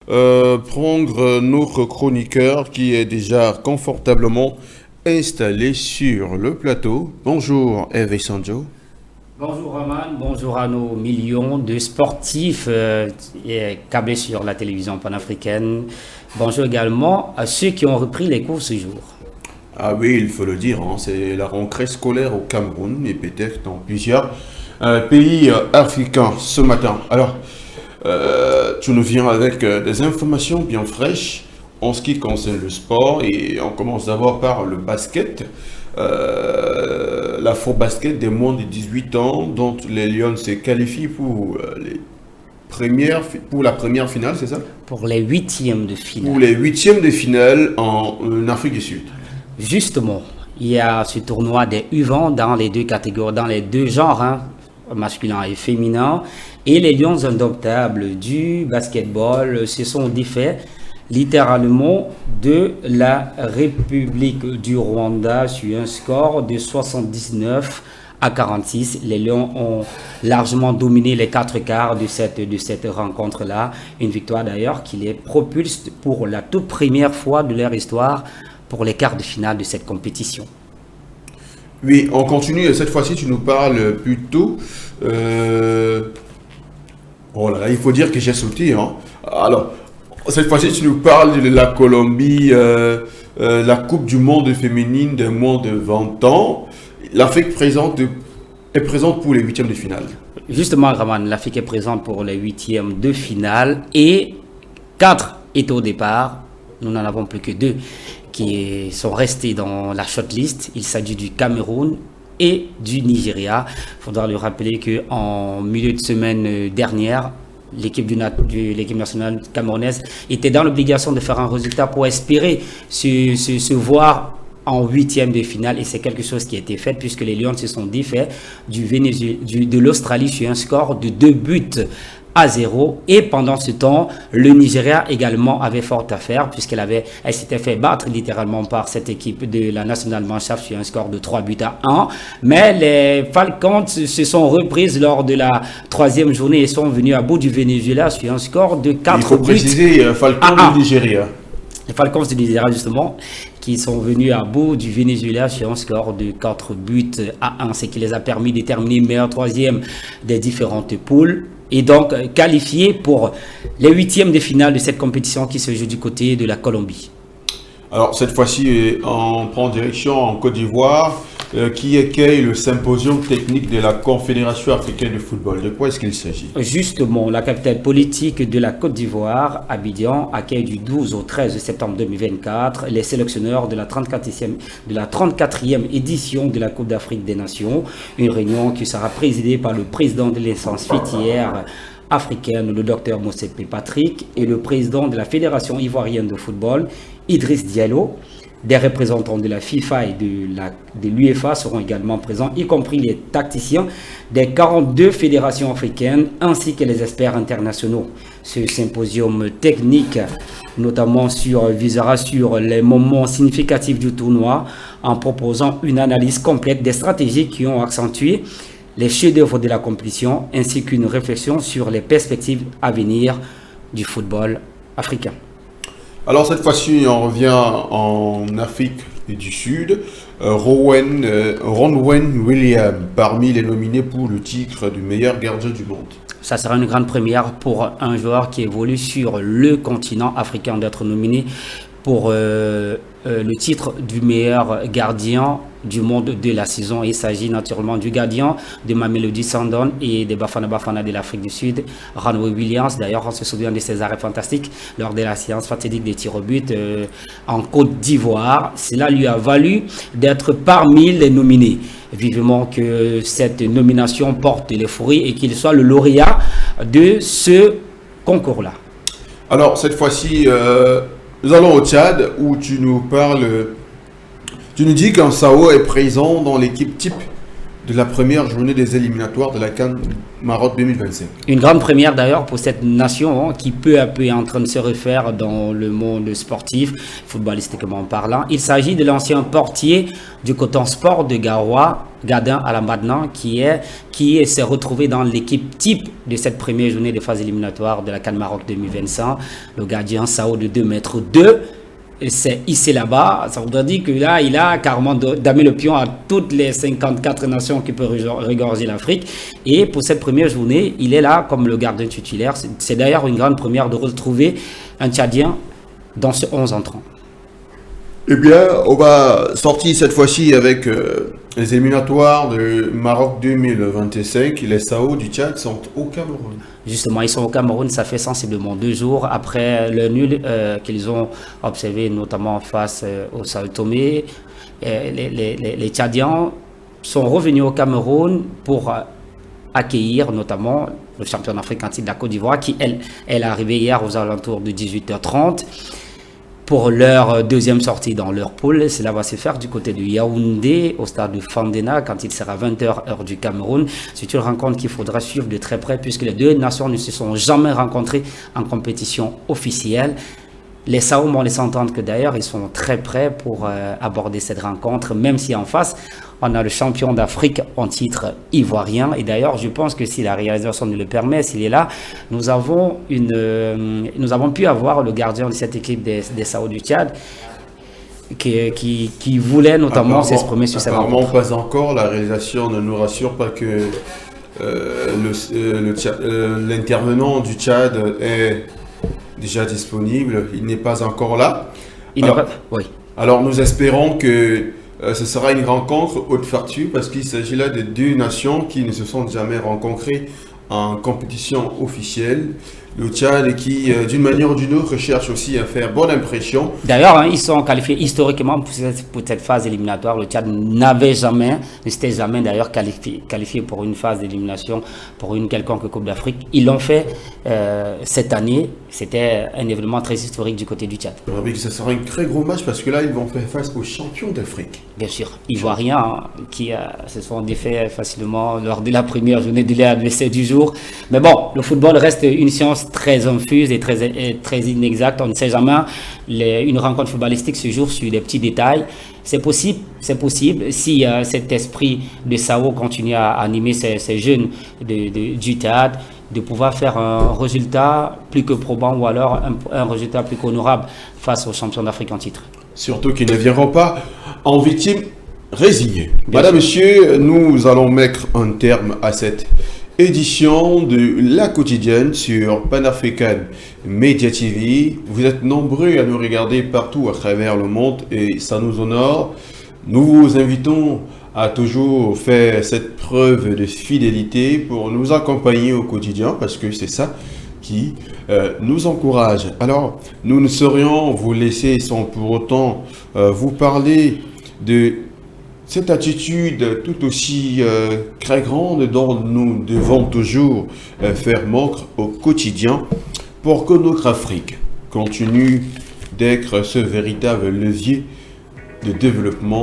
prendre notre chroniqueur qui est déjà confortablement installé sur le plateau. Bonjour Hervé Sanjo. Bonjour Roman, bonjour à nos millions de sportifs câblés sur la télévision panafricaine. Bonjour également à ceux qui ont repris les cours ce jour. Ah oui, il faut le dire, c'est la rentrée scolaire au Cameroun et peut-être dans plusieurs pays africains ce matin. Alors, tu nous viens avec des informations bien fraîches en ce qui concerne le sport et on commence d'abord par le basket. L'Afro-Basket des moins de 18 ans dont les Lions se qualifient pour la première finale, c'est ça? Pour les huitièmes de finale. Pour les huitièmes de finale en Afrique du Sud. Justement, il y a ce tournoi des U20 dans les deux catégories, dans les deux genres, masculin et féminin. Et les Lions indomptables du basketball se sont défaits littéralement de la République du Rwanda sur un score de 79-46. Les Lions ont largement dominé les 4 quarts de cette rencontre-là. Une victoire d'ailleurs qui les propulse pour la toute première fois de leur histoire pour les quarts de finale de cette compétition. Oui, on continue. Cette fois-ci, tu nous parles plutôt... Oh là là, il faut dire que j'ai sauté. Alors, cette fois-ci, tu nous parles de la Colombie, la Coupe du Monde féminine de moins de 20 ans. L'Afrique est présente pour les huitièmes de finale. Justement, Raman, l'Afrique est présente pour les huitièmes de finale et 4 étaient au départ. Nous n'en avons plus que 2 qui sont restés dans la shortlist. Il s'agit du Cameroun et du Nigeria. Il faudra le rappeler qu'en milieu de semaine dernière, l'équipe nationale camerounaise était dans l'obligation de faire un résultat pour espérer se voir en huitième de finale, et c'est quelque chose qui a été fait puisque les Lions se sont défaits de l'Australie sur un score de 2-0. Et pendant ce temps, le Nigeria également avait fort à faire puisqu'elle s'était fait battre littéralement par cette équipe de la nationale mannschaft sur un score de 3-1. Mais les Falcons se sont reprises lors de la 3e journée et sont venus à bout du Venezuela sur un score de 4 buts. Il faut préciser Falcons du Nigeria. Les Falcons du Nigeria justement qui sont venus à bout du Venezuela sur un score de 4-1, ce qui les a permis de terminer meilleur 3e des différentes poules. Et donc qualifié pour les huitièmes de finale de cette compétition qui se joue du côté de la Colombie. Alors cette fois-ci, on prend direction en Côte d'Ivoire, qui accueille le symposium technique de la Confédération africaine de football. De quoi est-ce qu'il s'agit? Justement, la capitale politique de la Côte d'Ivoire, Abidjan, accueille du 12 au 13 septembre 2024 les sélectionneurs de la 34e édition de la Coupe d'Afrique des Nations. Une réunion qui sera présidée par le président de l'instance fêtière africaine, le docteur Motsepe Patrick, et le président de la Fédération ivoirienne de football, Idriss Diallo. Des représentants de la FIFA et de l'UEFA seront également présents, y compris les tacticiens des 42 fédérations africaines ainsi que les experts internationaux. Ce symposium technique, notamment visera sur les moments significatifs du tournoi en proposant une analyse complète des stratégies qui ont accentué les chefs-d'œuvre de la compétition ainsi qu'une réflexion sur les perspectives à venir du football africain. Alors cette fois-ci, on revient en Afrique du Sud. Ronwen Williams, parmi les nominés pour le titre du meilleur gardien du monde. Ça sera une grande première pour un joueur qui évolue sur le continent africain d'être nominé pour le titre du meilleur gardien du monde de la saison. Il s'agit naturellement du gardien de Mamelodi Sundowns et des Bafana Bafana de l'Afrique du Sud, Ronwen Williams. D'ailleurs, on se souvient de ses arrêts fantastiques lors de la séance fatidique des tirs au but en Côte d'Ivoire. Cela lui a valu d'être parmi les nominés. Vivement que cette nomination porte les fruits et qu'il soit le lauréat de ce concours-là. Alors, cette fois-ci, nous allons au Tchad où tu nous dis qu'un Sao est présent dans l'équipe type de la première journée des éliminatoires de la CAN Maroc 2025. Une grande première d'ailleurs pour cette nation qui peu à peu est en train de se refaire dans le monde sportif, footballistiquement parlant. Il s'agit de l'ancien portier du Coton Sport de Garoua, Gardien Alamadnan qui s'est retrouvé dans l'équipe type de cette première journée de phase éliminatoire de la CAN Maroc 2025. Le gardien Sao de 2,2 m s'est hissé là-bas. Ça voudrait dire que là, il a carrément damé le pion à toutes les 54 nations qui peuvent regorger l'Afrique. Et pour cette première journée, il est là comme le gardien titulaire. C'est d'ailleurs une grande première de retrouver un Tchadien dans ce 11 entrant. Eh bien, on va sortir cette fois-ci avec les éliminatoires de Maroc 2025. Les Sao du Tchad sont au Cameroun. Justement, ils sont au Cameroun, ça fait sensiblement 2 jours après le nul qu'ils ont observé, notamment face au Sao Tomé. Les Tchadiens sont revenus au Cameroun pour accueillir notamment le champion d'Afrique en titre de la Côte d'Ivoire qui, elle est arrivée hier aux alentours de 18h30. Pour leur deuxième sortie dans leur poule. Cela va se faire du côté de Yaoundé, au stade de Fandena, quand il sera 20h heure du Cameroun. C'est une rencontre qu'il faudra suivre de très près, puisque les deux nations ne se sont jamais rencontrées en compétition officielle. Les Sao m'ont laissé entendre que d'ailleurs, ils sont très prêts pour aborder cette rencontre, même si en face, on a le champion d'Afrique en titre ivoirien. Et d'ailleurs, je pense que si la réalisation nous le permet, s'il est là, nous avons pu avoir le gardien de cette équipe des Sao du Tchad qui voulait notamment s'exprimer sur cette rencontre. Apparemment, pas encore. La réalisation ne nous rassure pas que l'intervenant du Tchad est déjà disponible. Il n'est pas encore là. Oui. Alors, nous espérons que ce sera une rencontre haute facture parce qu'il s'agit là de deux nations qui ne se sont jamais rencontrées en compétition officielle. Le Tchad qui, d'une manière ou d'une autre, cherche aussi à faire bonne impression. D'ailleurs, ils sont qualifiés historiquement pour cette phase éliminatoire. Le Tchad ne s'était jamais d'ailleurs qualifié pour une phase d'élimination, pour une quelconque Coupe d'Afrique. Ils l'ont fait cette année. C'était un événement très historique du côté du Tchad. Ça sera un très gros match parce que là, ils vont faire face aux champions d'Afrique. Bien sûr, Ivoiriens qui se sont défaits facilement lors de la première journée de l'adversaire du jour. Mais bon, le football reste une science très infuse et très inexacte. On ne sait jamais. Une rencontre footballistique se joue sur des petits détails. C'est possible si cet esprit de Sao continue à animer ces jeunes du Tchad, de pouvoir faire un résultat plus que probant ou alors un résultat plus qu'honorable face aux champions d'Afrique en titre. Surtout qu'ils ne viendront pas en victime résignée. Madame, monsieur, nous allons mettre un terme à cette édition de La Quotidienne sur Pan-African Media TV. Vous êtes nombreux à nous regarder partout à travers le monde et ça nous honore. Nous vous invitons à toujours faire cette preuve de fidélité pour nous accompagner au quotidien parce que c'est ça qui nous encourage. Alors, nous ne saurions vous laisser sans pour autant vous parler de cette attitude tout aussi très grande dont nous devons toujours faire montre au quotidien pour que notre Afrique continue d'être ce véritable levier de développement